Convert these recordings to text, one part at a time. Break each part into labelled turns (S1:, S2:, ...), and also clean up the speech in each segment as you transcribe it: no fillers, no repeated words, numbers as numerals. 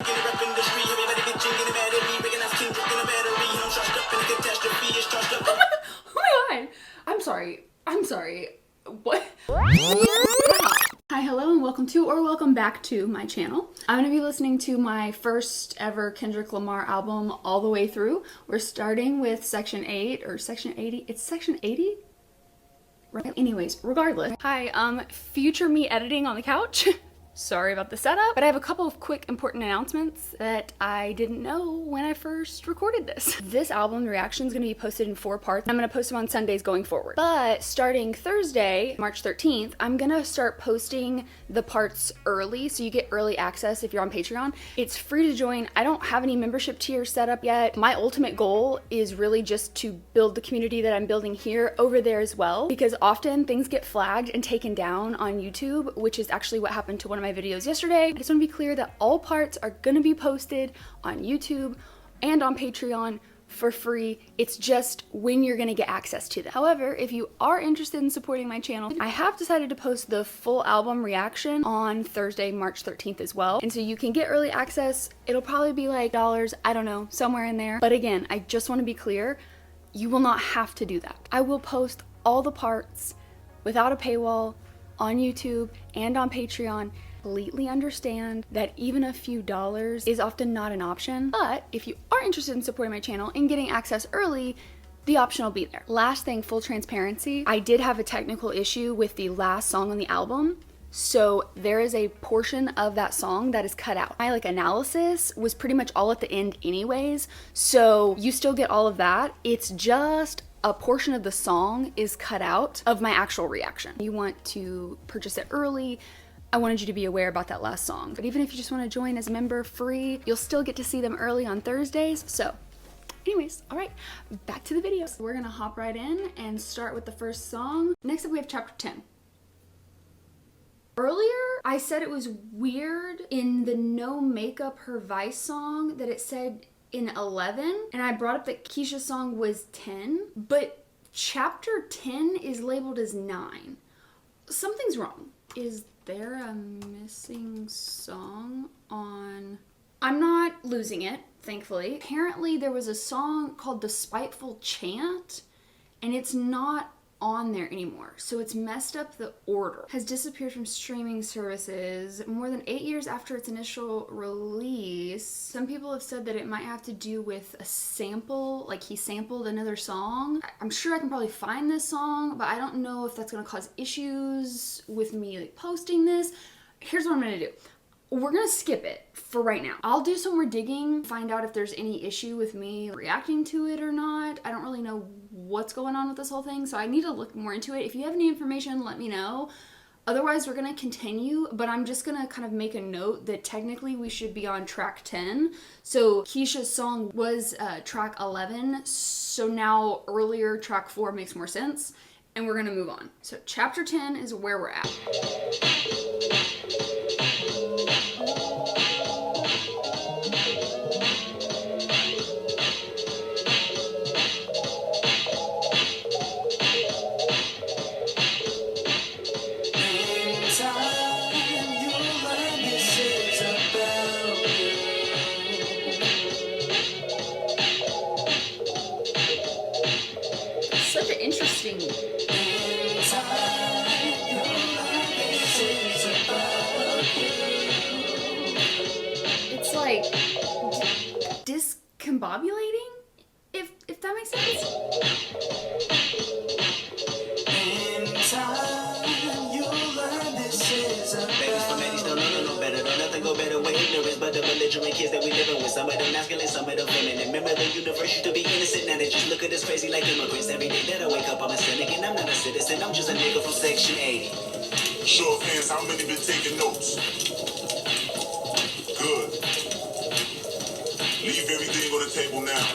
S1: Oh my god! I'm sorry. What? Hi, hello, and welcome back to my channel. I'm going to be listening to my first ever Kendrick Lamar album all the way through. We're starting with Section 8 or Section 80. It's Section 80? Right. Anyways, regardless. Hi, future me editing on the couch. Sorry about the setup, but I have a couple of quick important announcements that I didn't know when I first recorded this. This album reaction is going to be posted in 4 parts. I'm going to post them on Sundays going forward. But starting Thursday, March 13th, I'm going to start posting the parts early, so you get early access if you're on Patreon. It's free to join. I don't have any membership tiers set up yet. My ultimate goal is really just to build the community that I'm building here over there as well, because often things get flagged and taken down on YouTube, which is actually what happened to one of my videos yesterday. I just want to be clear that all parts are going to be posted on YouTube and on Patreon for free. It's just when you're going to get access to them. However, if you are interested in supporting my channel, I have decided to post the full album reaction on Thursday, March 13th as well. And so you can get early access. It'll probably be like $, I don't know, somewhere in there. But again, I just want to be clear, you will not have to do that. I will post all the parts without a paywall on YouTube and on Patreon. Completely understand that even a few dollars is often not an option, but if you are interested in supporting my channel and getting access early, the option will be there. Last thing, full transparency, I did have a technical issue with the last song on the album, so there is a portion of that song that is cut out. My analysis was pretty much all at the end anyways, so you still get all of that. It's just a portion of the song is cut out of my actual reaction. You want to purchase it early, I wanted you to be aware about that last song. But even if you just want to join as member free, you'll still get to see them early on Thursdays. So anyways, all right, back to the video. So we're gonna hop right in and start with the first song. Next up we have chapter 10. Earlier, I said it was weird in the No Makeup Her Vice song that it said in 11, and I brought up that Keisha's song was 10, but chapter 10 is labeled as 9. Something's wrong. Is there a missing song on... I'm not losing it, thankfully. Apparently there was a song called The Spiteful Chant, and it's not on there anymore. So it's messed up the order. Has disappeared from streaming services more than 8 years after its initial release. Some people have said that it might have to do with a sample, like he sampled another song. I'm sure I can probably find this song, but I don't know if that's gonna cause issues with me posting this. Here's what I'm gonna do. We're gonna skip it for right now. I'll do some more digging, find out if there's any issue with me reacting to it or not. I don't really know what's going on with this whole thing, so I need to look more into it. If you have any information, let me know. Otherwise, we're gonna continue, but I'm just gonna kind of make a note that technically we should be on track 10. So Keisha's song was track 11, so now earlier track 4 makes more sense, and we're gonna move on. So chapter 10 is where we're at. Such an interesting... It's like discombobulating, if that makes sense.
S2: Kids that we living with, some of them masculine, some of them feminine. Remember the universe used to be innocent, now they just look at us crazy like immigrants. Every day that I wake up, I'm a cynic, and I'm not a citizen, I'm just a nigga from Section 80.
S3: Show of hands, how many been taking notes? Good. Leave everything on the table now.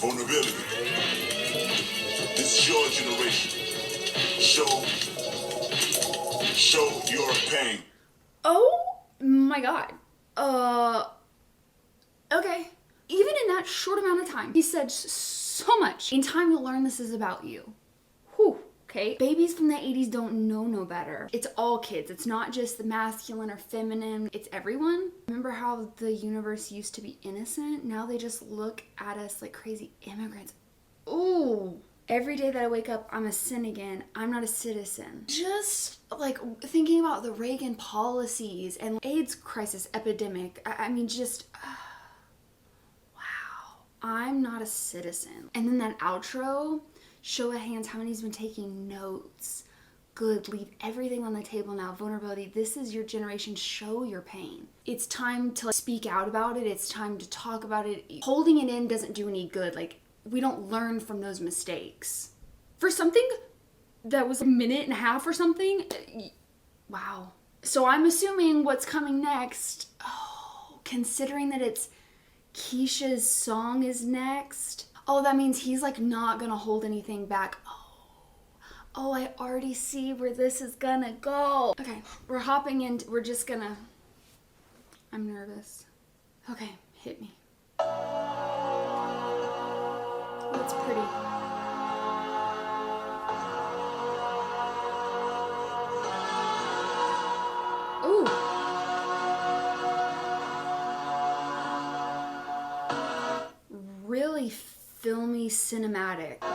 S3: Vulnerability. This is your generation. Show your pain.
S1: Oh my god. Okay. Even in that short amount of time, he said so much. In time, you'll learn this is about you. Whew. okay? Babies from the 80s don't know no better. It's all kids. It's not just the masculine or feminine. It's everyone. Remember how the universe used to be innocent? Now they just look at us like crazy immigrants. Ooh. Every day that I wake up, I'm a sin again. I'm not a citizen. Just like thinking about the Reagan policies and AIDS crisis epidemic. I mean, just, wow. I'm not a citizen. And then that outro, show of hands, how many's been taking notes? Good, leave everything on the table now. Vulnerability, this is your generation. Show your pain. It's time to speak out about it. It's time to talk about it. Holding it in doesn't do any good. Like, we don't learn from those mistakes. For something that was a minute and a half or something, wow. So I'm assuming what's coming next, considering that it's Keisha's song is next, that means he's like not gonna hold anything back. Oh, I already see where this is gonna go. Okay, we're hopping in, we're just gonna, I'm nervous. Okay, hit me. That's pretty. Ooh. Really filmy cinematic. Ooh.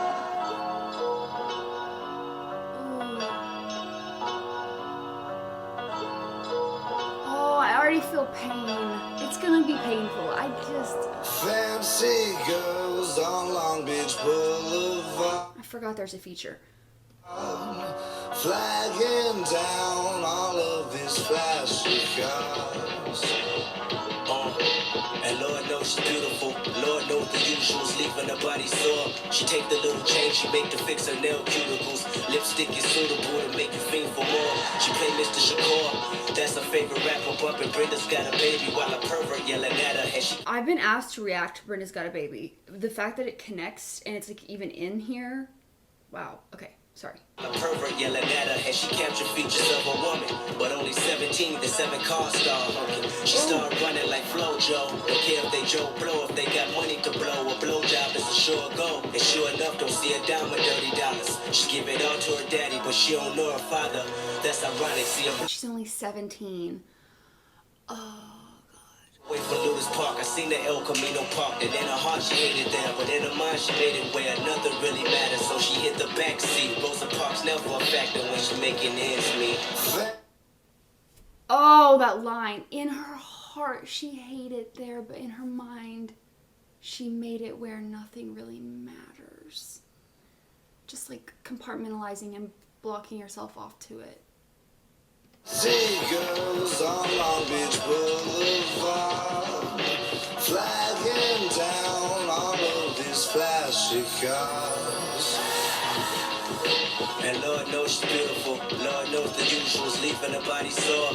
S1: Oh, I already feel pain. It's gonna be painful.
S4: Fancy girls on Long Beach Boulevard.
S1: I forgot there's a feature.
S4: Flagging down all of these flashy cars.
S2: And Lord knows she's beautiful. Lord knows the usuals, leaving her body sore. She take the little change she make to fix her nail cuticles. Lipstick is suitable to make you fiend for more. She play Mr. Shakur, that's her favorite rapper. Bumpin' Brenda's got a baby while a pervert yelling at her. And she
S1: I've been asked to react to Brenda's Got a Baby. The fact that it connects and it's like even in here. Wow. Okay. Sorry.
S2: a pervert yelling at her, and she captured features of a woman. But only 17, the 7 cars start honking. She started running like Flojo. Don't care if they Joe Blow, if they got money to blow. A blowjob is a sure go. And sure enough, don't see a dime of dirty dollars. She give it all to her daddy, but she don't know her father. That's ironic, see her.
S1: She's only 17. Oh.
S2: Wait for Lewis Park, I seen the El Camino Park, and in her heart she hated there, but in her mind she made it where nothing really matters, so she hit the back seat. Rosa Parks never a factor when she making ends meet.
S1: Oh, that line. In her heart she hated there, but in her mind she made it where nothing really matters. Just like compartmentalizing and blocking yourself off to it.
S4: See girls on Long Beach Boulevard, flagging down all of these flashy cars.
S2: And Lord knows she's beautiful, Lord knows the usuals, leaving her body sore.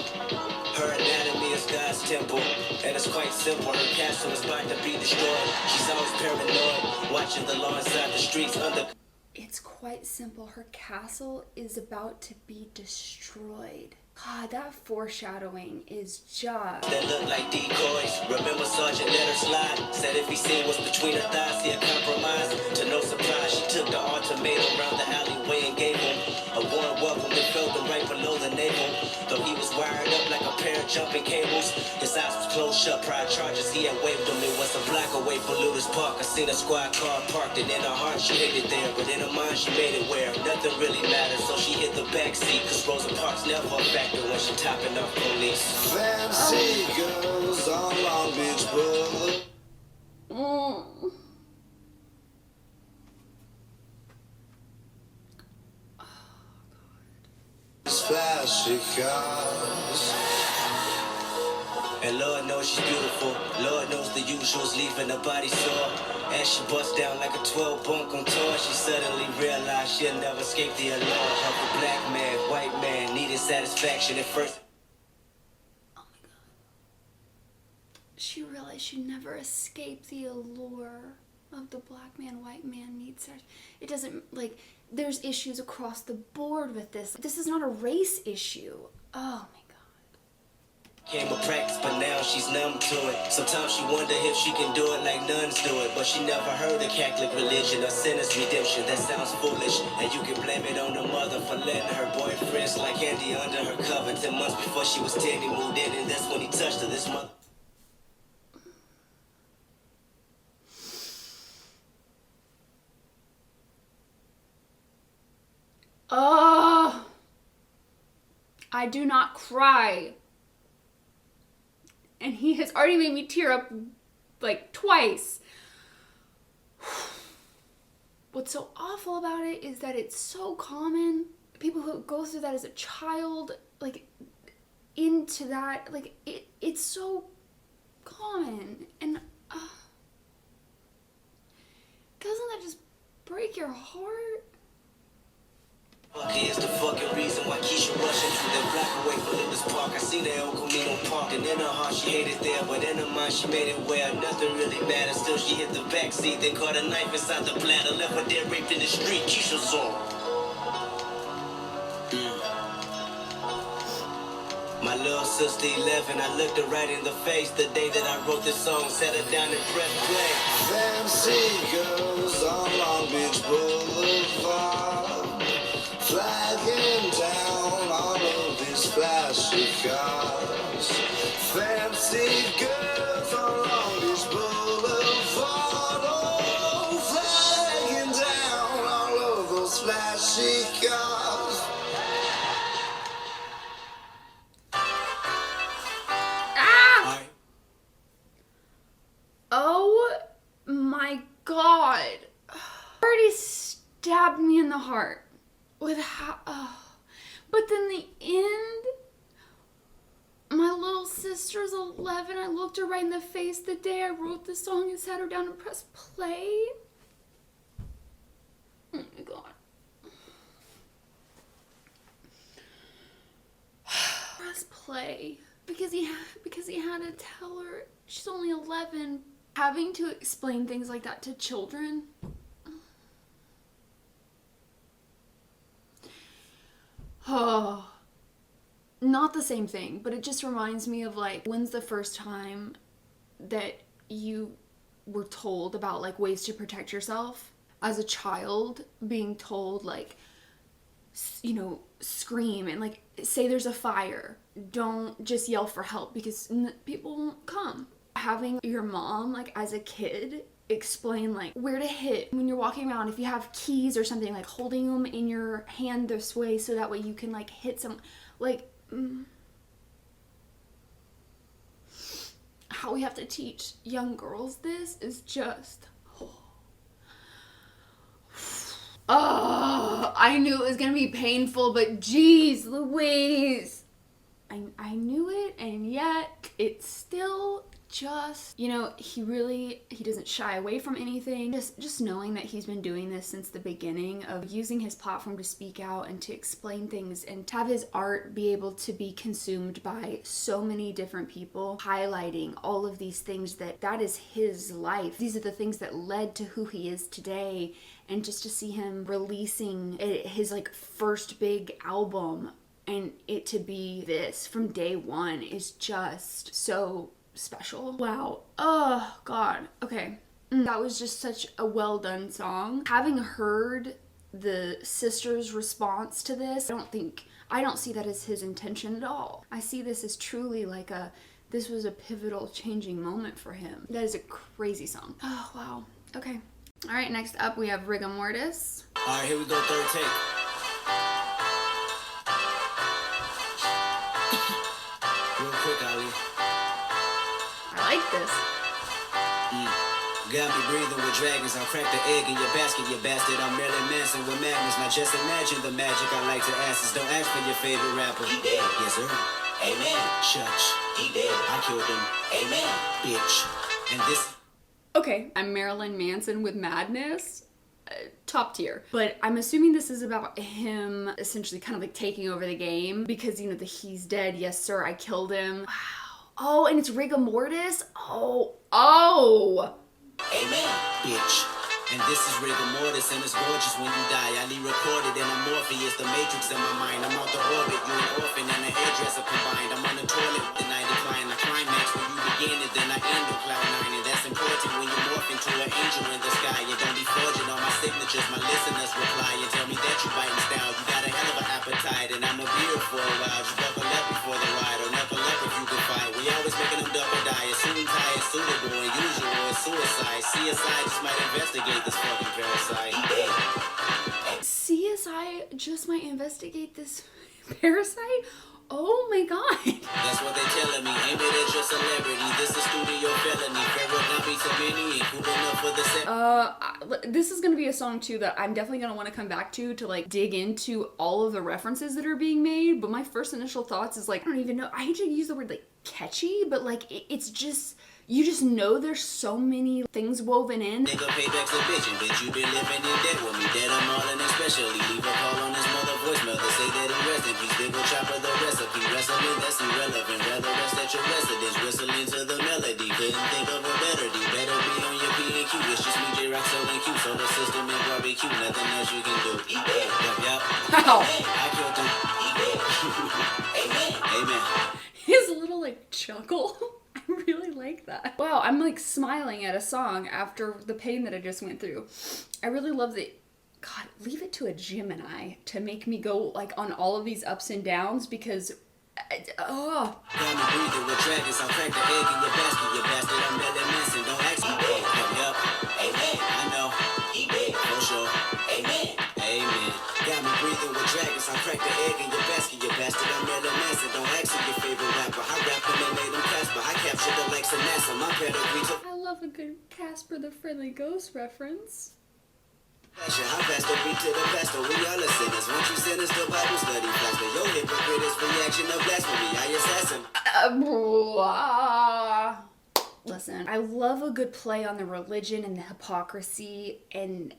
S2: Her anatomy is God's temple, and it's quite simple. Her castle is about to be destroyed. She's always paranoid, watching the law inside the streets under.
S1: It's quite simple. Her castle is about to be destroyed. God, that foreshadowing is just...
S2: That look like decoys. Remember Sergeant let her slide. Said if he seen what's between her thighs, he a compromise. To no surprise, she took the ultimatum around the alleyway and gave him a warm welcome that felt him right below the navel. Though he was wired up like a pair of jumping cables, his eyes was closed shut. Prior charges he had waved them. It was a block away from Lewis Park. I seen a squad car parked, and in her heart she hated there, but in her mind she made it where nothing really mattered. So she hit the back seat, cause Rosa Parks never a factor when she topping off police.
S4: Fancy girls on Long Beach Boulevard. Flashy cars.
S2: And Lord knows she's beautiful. Lord knows the usuals, leaving her body sore. As she busts down like a 12 bunk on tour, she suddenly realized she'll never escape the allure of a black man, white man, needed satisfaction at first.
S1: Oh my God. She realized she'd never escape the allure of the black man, white man needs sex. It doesn't, like, there's issues across the board with this. This is not a race issue. Oh my God.
S2: Came a practice, but now she's numb to it. Sometimes she wonder if she can do it like nuns do it. But she never heard of Catholic religion or sinner's redemption. That sounds foolish, and you can blame it on the mother for letting her boyfriend slide candy under her cover. 10 months before she was 10, he moved in, and that's when he touched her. This mother.
S1: Oh, I do not cry. And he has already made me tear up like twice. What's so awful about it is that it's so common. People who go through that as a child, like into that, like it's so common. And doesn't that just break your heart?
S2: Is the fucking reason why Keisha rushing through that block away from Lewis Park. I seen the El Camino Park, and in her heart she hated there, but in her mind she made it where nothing really mattered. Still she hit the backseat, then caught a knife inside the bladder, left her dead raped in the street. Keisha saw. My little sister 11, I looked her right in the face the day that I wrote this song, sat her down and pressed play.
S4: Fancy girls on Long Beach Boulevard, flagging down all of these flashy cars. Fancy girls on Long Beach Boulevard, oh, flagging down all of those flashy cars.
S1: Oh my god. Already stabbed me in the heart with how. But then the end, my little sister's 11. I looked her right in the face the day I wrote the song and sat her down and pressed play. Oh my god. Press play. Because he had to tell her she's only 11. Having to explain things like that to children. Oh, not the same thing, but it just reminds me of like, when's the first time that you were told about like ways to protect yourself? As a child, being told like, you know, scream and like say there's a fire. Don't just yell for help because people won't come. Having your mom, like as a kid, explain like where to hit when you're walking around, if you have keys or something, like holding them in your hand this way so that way you can like hit some, like how we have to teach young girls this is just I knew it was gonna be painful, but geez Louise, I knew it, and yet it's still just, you know, he doesn't shy away from anything. Just knowing that he's been doing this since the beginning, of using his platform to speak out and to explain things and to have his art be able to be consumed by so many different people, highlighting all of these things that is his life. These are the things that led to who he is today, and just to see him releasing his like first big album and it to be this from day one is just so special. Wow. Oh god. Okay. That was just such a well done song. Having heard the sister's response to this, I don't see that as his intention at all. I see this as truly like this was a pivotal changing moment for him. That is a crazy song. Oh wow. Okay. All right, next up we have Rigamortus.
S2: All right, here we go, third take. Real quick, Ali.
S1: I like this.
S2: Got me breathing with dragons. I'll crack the egg in your basket, you bastard. I'm Marilyn Manson with madness. Now just imagine the magic I like to ask is don't ask for your favorite rapper. He dead. Yes, sir. Amen. Church. He dead. I killed him. Amen. Bitch. And this.
S1: Okay, I'm Marilyn Manson with madness. Top tier. But I'm assuming this is about him essentially kind of like taking over the game because, you know, the he's dead. Yes, sir. I killed him. Wow. Oh, and it's Rigamortus? Oh.
S2: Amen, bitch. And this is rigamortus, and it's gorgeous when you die. I leave recorded in a Morpheus, the matrix in my mind. I'm out the orbit, you an orphan and a hairdresser combined. I'm on the toilet, then I decline. I climax when you begin it, then I end on cloud nine. And that's important when you morph into an angel in the sky. You don't be forging all my signatures, my listeners reply and tell me that you biting style. You got a hell of an appetite, and I'm a beer for a while. Just buckle up before the ride, or knuckle up if you can fight. We always making them double die. As soon as I is suitable and usual is suicide. CSI just might investigate this fucking parasite.
S1: CSI just might investigate this parasite? Oh my god.
S2: That's what they telling me. Aim it at your celebrity. This is studio felony. Fair will not be so many. Cool enough for the set.
S1: This is gonna be a song too that I'm definitely gonna want to come back to like dig into all of the references that are being made. But my first initial thoughts is like, I don't even know. I hate to use the word like catchy, but like it's just, you just know there's so many things woven in.
S2: Nigga payback's a bitch, and bitch you been living in debt with me. Dead I'm all in, especially leave a call on his mother voicemail to say that he rest in peace. Big ol' chopper the recipe, wrestling that's irrelevant. Rather rest at your residence, whistling to the melody. Couldn't think of a better D. Better be on your P&Q. It's just me, J-Rock, so and Q. Solar system and barbecue, nothing else you can do. Yup.
S1: Wow.
S2: I killed him. Amen. Amen.
S1: His little like chuckle. I really like that. Wow, I'm like smiling at a song after the pain that I just went through. I really love the, God, leave it to a Gemini to make me go like on all of these ups and downs because, oh.
S2: Got me breathing with dragons. I'll crack the egg in your basket, you bastard. I'm Marilyn Manson. Don't ask me. Yup. Amen. I know. For sure. Amen. Amen. Got me breathing with dragons. I'll crack the egg in your basket, you bastard. I'm Marilyn Manson. Don't ask me your favorite rapper. I rap when they made them Casper. I captured the Lex and NASA. My pedigree to
S1: I love a good Casper the Friendly Ghost reference.
S2: passion. How fast the beat to the pastor. We all are sinners. Once you sinners, the Bible study faster. Your hypocrite is reaction of blasphemy. I assassin.
S1: Listen, I love a good play on the religion and the hypocrisy and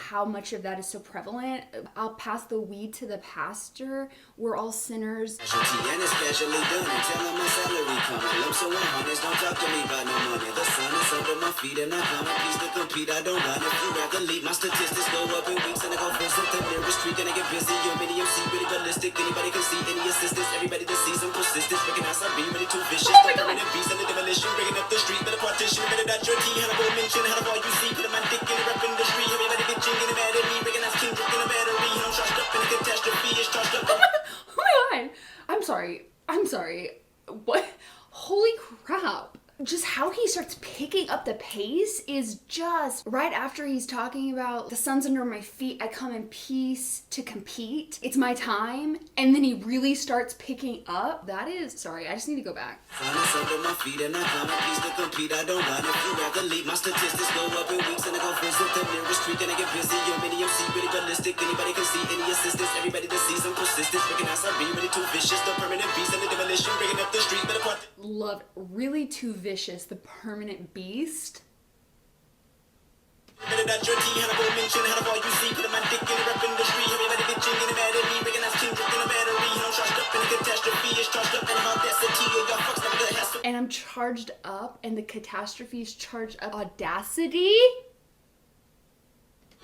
S1: how much of that is so prevalent. I'll pass the weed to the pastor. We're all sinners.
S2: And it's casually done. And tell them my salary coming. Lumps of 100s. Don't talk to me about no money. The sun is under my feet and I come in peace to compete. I don't run. If you rather lead, my statistics go up in weeks and I go visit the nearest street and I get busy. Your mini MC really ballistic. Anybody can see any assistance. Everybody that sees some persistence. Recognize I be really too vicious.
S1: Oh my God.
S2: Beast and the demolition. Bringing up the street. Better partition. Better dot your T. Hannibal mention. Hannibal you see. Put my dick in the rap industry. Everybody bitching. Getting mad at me. Recognize Kendrick in a battery. I'm charged up in a catastrophe. It's charged up.
S1: Oh my god. I'm sorry. What? Holy crap. Just how he starts picking up the pace is just right after he's talking about the sun's under my feet, I come in peace to compete. It's my time. And then he really starts picking up. That is, sorry, I just need to go back.
S2: Sun is under my feet and I come in peace to compete. I don't run if you rather lead. My statistics go up in weeks and I go visit the nearest street and I get busy. Your mini MC really ballistic. Anybody can see any assistance. Everybody that sees some persistence. Recognize I be really too vicious. The permanent beast and the demolition. Bringing up the street. Better part.
S1: Love, really too vicious, the permanent beast.
S2: Better not your T. Hannibal mention. Hannibal you see. Put my dick in the rap industry. Everybody bitching. Getting mad at me. Recognize Kendrick in a battery. I'm charged up in a catastrophe. It's charged up in audacity. Y'all fucks never gonna have some.
S1: And I'm charged up, and the catastrophe is charged up. Audacity?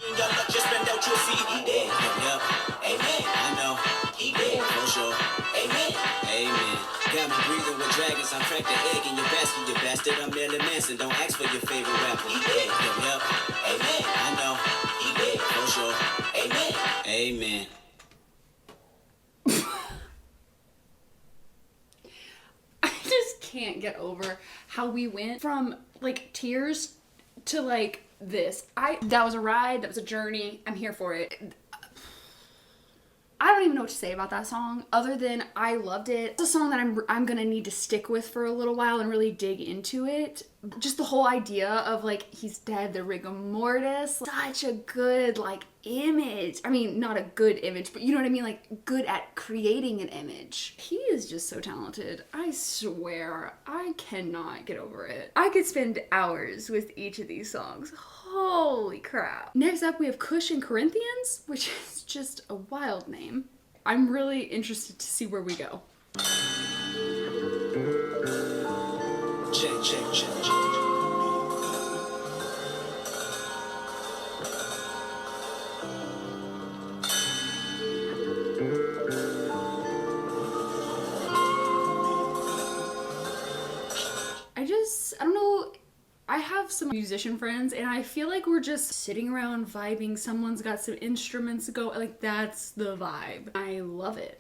S2: Y'all luck just spend out your seed. Yup. Amen. I know. For sure. Amen. Amen. Got me breathing with dragons. I cracked the egg in your basket, you bastard. I'm Marilyn Manson. Don't ask for your favorite rapper. Yup. Amen. I know. For sure. Amen. Amen.
S1: I just can't get over how we went from like tears to like this. That was a ride, that was a journey. I'm here for it. I don't even know what to say about that song other than I loved it. It's a song that I'm gonna need to stick with for a little while and really dig into it. Just the whole idea of like he's dead, the rigor mortis, such a good like image. I mean, not a good image, but you know what I mean, like good at creating an image. He is just so talented. I swear, I cannot get over it. I could spend hours with each of these songs. Holy crap. Next up we have Kush and Corinthians, which is just a wild name. I'm really interested to see where we go.
S2: Check.
S1: I don't know, I have some musician friends and I feel like we're just sitting around vibing. Someone's got some instruments go, like that's the vibe. I love it.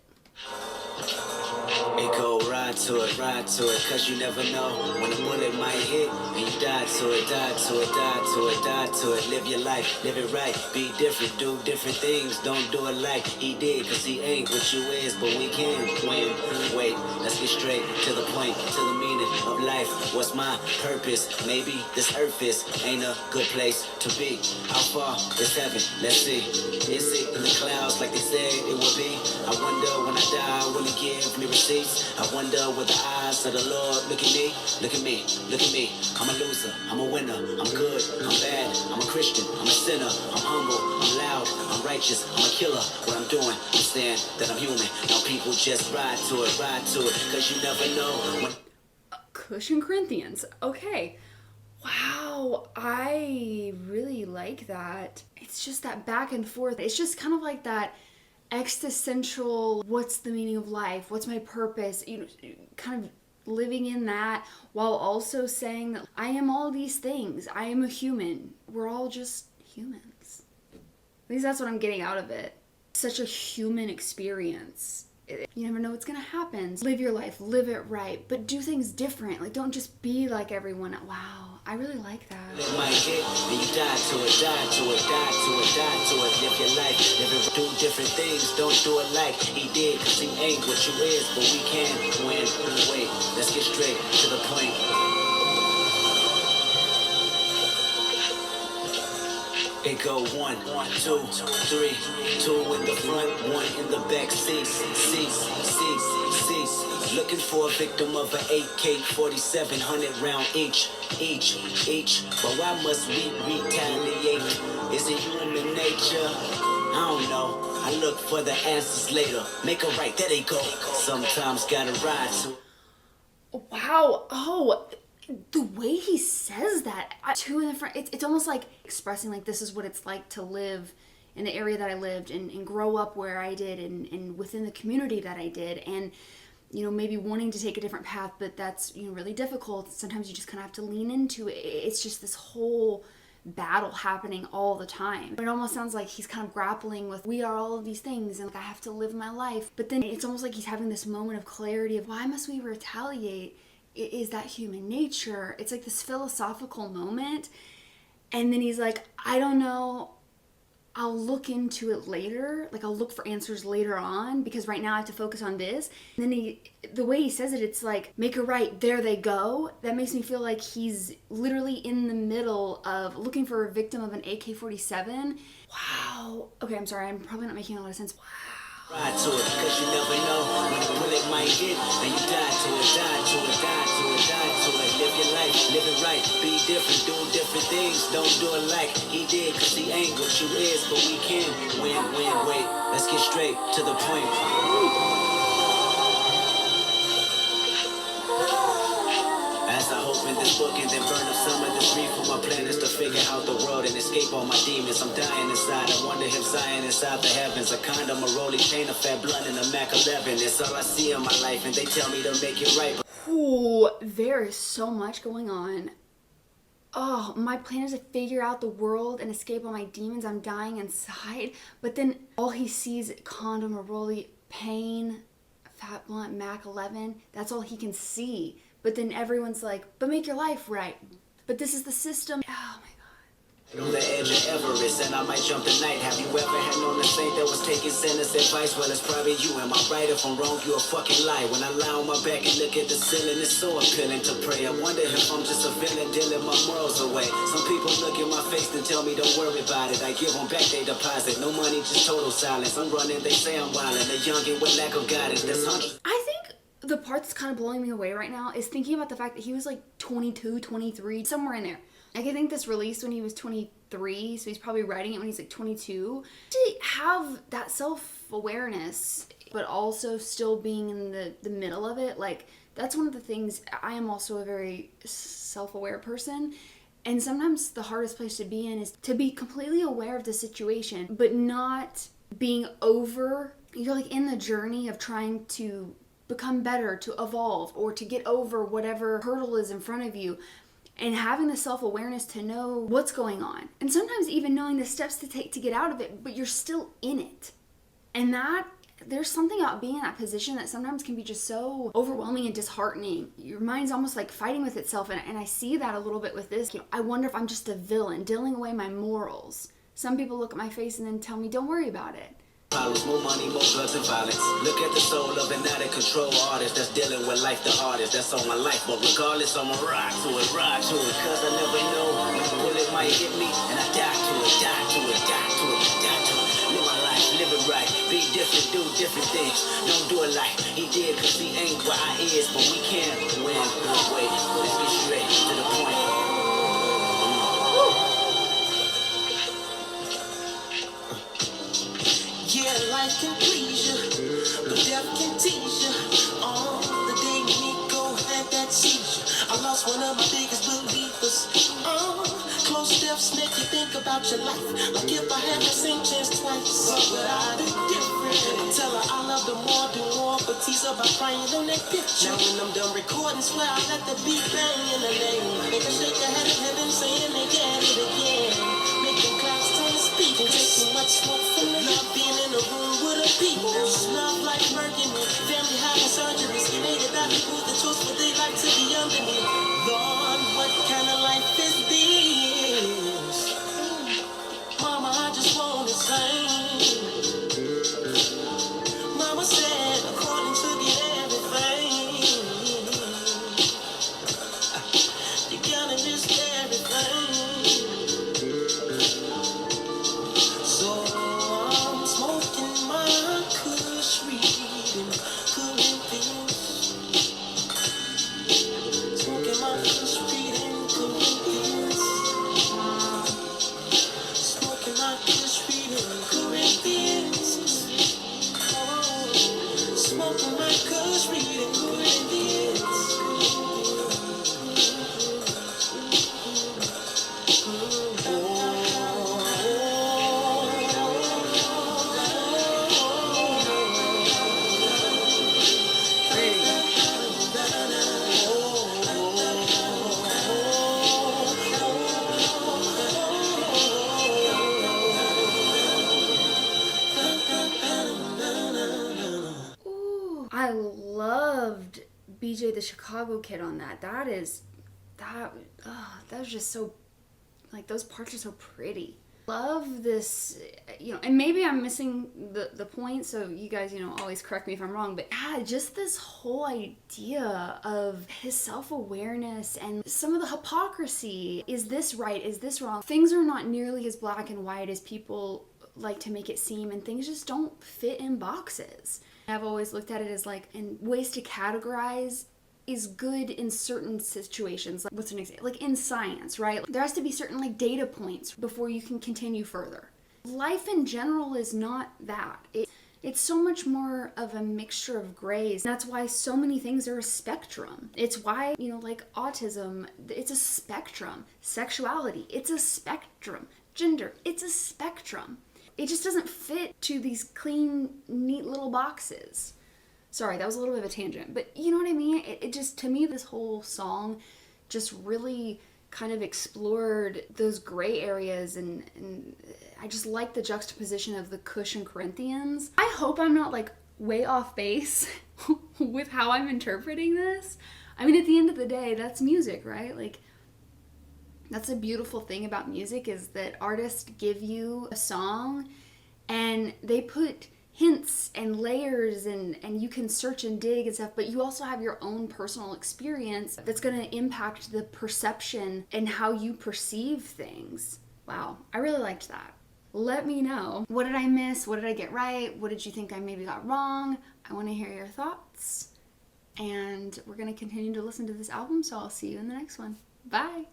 S2: It go ride to it, cause you never know when a bullet might hit and you die to it, die to it, die to it, die to it. Live your life, live it right, be different, do different things, don't do it like he did, cause he ain't what you is, but we can win. Wait, let's get straight to the point, to the meaning of life. What's my purpose? Maybe this earth ain't a good place to be. How far is heaven? Let's see. Is it in the clouds like they said it would be? I wonder when I die, will he give me receipts? I wonder with the eyes of the Lord. Look at me, look at me, look at me. I'm a loser, I'm a winner, I'm good, I'm bad, I'm a Christian, I'm a sinner, I'm humble, I'm loud, I'm righteous, I'm a killer. What I'm doing, I'm saying that I'm human. Now people just ride to it, cause you never know when...
S1: Kush and Corinthians. Okay. Wow, I really like that. It's just that back and forth. It's just kind of like that existential, what's the meaning of life? What's my purpose? You know, kind of living in that while also saying that I am all these things. I am a human. We're all just humans. At least that's what I'm getting out of it. Such a human experience. You never know what's gonna happen. Live your life, live it right, but do things different. Like, don't just be like everyone. Wow, I really like that.
S2: It might hit and you die to it, die to it, die to it, die to it. Live your life, live it, do different things, don't do it like he did, cause he ain't what you is, but we can win. Wait, let's get straight to the point. It go 1, 2, 3, 2 in the front, 1 in the back, seats. Looking for a victim of an AK-47, 100 round each. But why must we retaliate? Is it human nature? I don't know. I look for the answers later. Make a right, there they go. Sometimes gotta ride to.
S1: Wow. Oh, the way he says that, 2 in the front, it's almost like expressing like this is what it's like to live in the area that I lived and grow up where I did and within the community that I did, and you know, maybe wanting to take a different path, but that's, you know, really difficult. Sometimes you just kind of have to lean into it. It's just this whole battle happening all the time. It almost sounds like he's kind of grappling with, we are all of these things and like I have to live my life. But then it's almost like he's having this moment of clarity of why must we retaliate? Is that human nature? It's like this philosophical moment. And then he's like, I don't know, I'll look into it later. Like I'll look for answers later on because right now I have to focus on this. And then the way he says it, it's like, make a right, there they go. That makes me feel like he's literally in the middle of looking for a victim of an AK-47. Wow. Okay, I'm sorry, I'm probably not making a lot of sense. Wow.
S2: Ride to it, cause you never know when a bullet might hit and you die to it, die to it, die to it, die to it. Live your life, live it right, be different, do different things, don't do it like he did, cause he ain't what you is, but we can win, wait, let's get straight to the point. As I open this book and then burn up some of this reef, my plan is to figure out the world and escape all my demons. I'm dying inside, I wonder if Zion inside the heavens. A condom, a rolling chain, a fat blunt, and a Mac 11. It's all I see in my life and they tell me to make it right.
S1: Ooh, there is so much going on. Oh, my plan is to figure out the world and escape all my demons. I'm dying inside. But then all he sees, condom, a rolling, pain, fat blunt, Mac 11. That's all he can see. But then everyone's like, but make your life right. But this is the system. Oh my God.
S2: On the edge of Everest, and I might jump tonight. Have you ever had known a saint that was taking sinners' advice? Well, it's probably you. Am I right? If I'm wrong, you a fucking lie. When I lie on my back and look at the ceiling, it's so appealing to pray. I wonder if I'm just a villain dealing my morals away. Some people look in my face and tell me don't worry about it. I give them back their deposit. No money, just total silence. I'm running, they say I'm wildin'. A youngin' with lack of guidance. That's hundreds.
S1: I think the part that's kind of blowing me away right now is thinking about the fact that he was like 22, 23, somewhere in there. Like, I think this released when he was 23, so he's probably writing it when he's like 22. To have that self-awareness, but also still being in the middle of it, like, that's one of the things. I am also a very self-aware person, and sometimes the hardest place to be in is to be completely aware of the situation, but not being over. You're like in the journey of trying to become better, to evolve, or to get over whatever hurdle is in front of you. And having the self-awareness to know what's going on. And sometimes even knowing the steps to take to get out of it, but you're still in it. And that, there's something about being in that position that sometimes can be just so overwhelming and disheartening. Your mind's almost like fighting with itself. And I see that a little bit with this. I wonder if I'm just a villain, dealing away my morals. Some people look at my face and then tell me, don't worry about it.
S2: Problems, more money, more drugs and violence. Look at the soul of an out of control artist that's dealing with life the hardest. That's on my life, but regardless, I'ma rock to it, cause I never know. Bullet might hit me, and I die to it, die to it, die to it, die to it. Live my life, live it right, be different, do different things. Don't do it like he did, cause he ain't where I is, but we can't win. Wait, let's get straight to the point.
S5: Yeah, life can please you, but death can tease you. The day Nico had that seizure, I lost one of my biggest believers. Close steps make you think about your life, like if I had the same chance twice. What would I do different? Tell her I love her more, do more, but tease her by crying on that picture. Now when I'm done recording, swear I let the beat bang in the name. Make her shake her head in heaven, saying they get it again. Making clouds turn speakers, take too much smoke from the love being in a room with a people. Love like mercury, family having surgeries. Hated that people the truth, but they like to be under me. Lord, what kind of life is this? Mama, I just wanna sing. Mama said, according to get everything, you gotta miss everything. So I'm smoking my kush, reading Corinthians. Smoking my kush, reading Corinthians. Smoking my kush, reading Corinthians. Oh, smoking my kush, reading Corinthians.
S1: Ooh, I loved BJ the Chicago Kid on that. That was just so, like, those parts are so pretty. Love this, and maybe I'm missing the point, so you guys, always correct me if I'm wrong, but just this whole idea of his self-awareness and some of the hypocrisy. Is this right? Is this wrong? Things are not nearly as black and white as people like to make it seem, and things just don't fit in boxes. I've always looked at it as and ways to categorize is good in certain situations. Like, what's an example? Like in science, right? There has to be certain data points before you can continue further. Life in general is not that. It's so much more of a mixture of grays. That's why so many things are a spectrum. It's why, like autism, it's a spectrum. Sexuality, it's a spectrum. Gender, it's a spectrum. It just doesn't fit to these clean, neat little boxes. Sorry, that was a little bit of a tangent, but you know what I mean? It just, to me, this whole song just really kind of explored those gray areas, and I just like the juxtaposition of the Kush and Corinthians. I hope I'm not way off base with how I'm interpreting this. I mean, at the end of the day, that's music, right? That's a beautiful thing about music, is that artists give you a song and they put hints and layers, and you can search and dig and stuff, but you also have your own personal experience that's going to impact the perception and how you perceive things. Wow, I really liked that. Let me know. What did I miss? What did I get right? What did you think I maybe got wrong? I want to hear your thoughts. And we're going to continue to listen to this album, so I'll see you in the next one. Bye!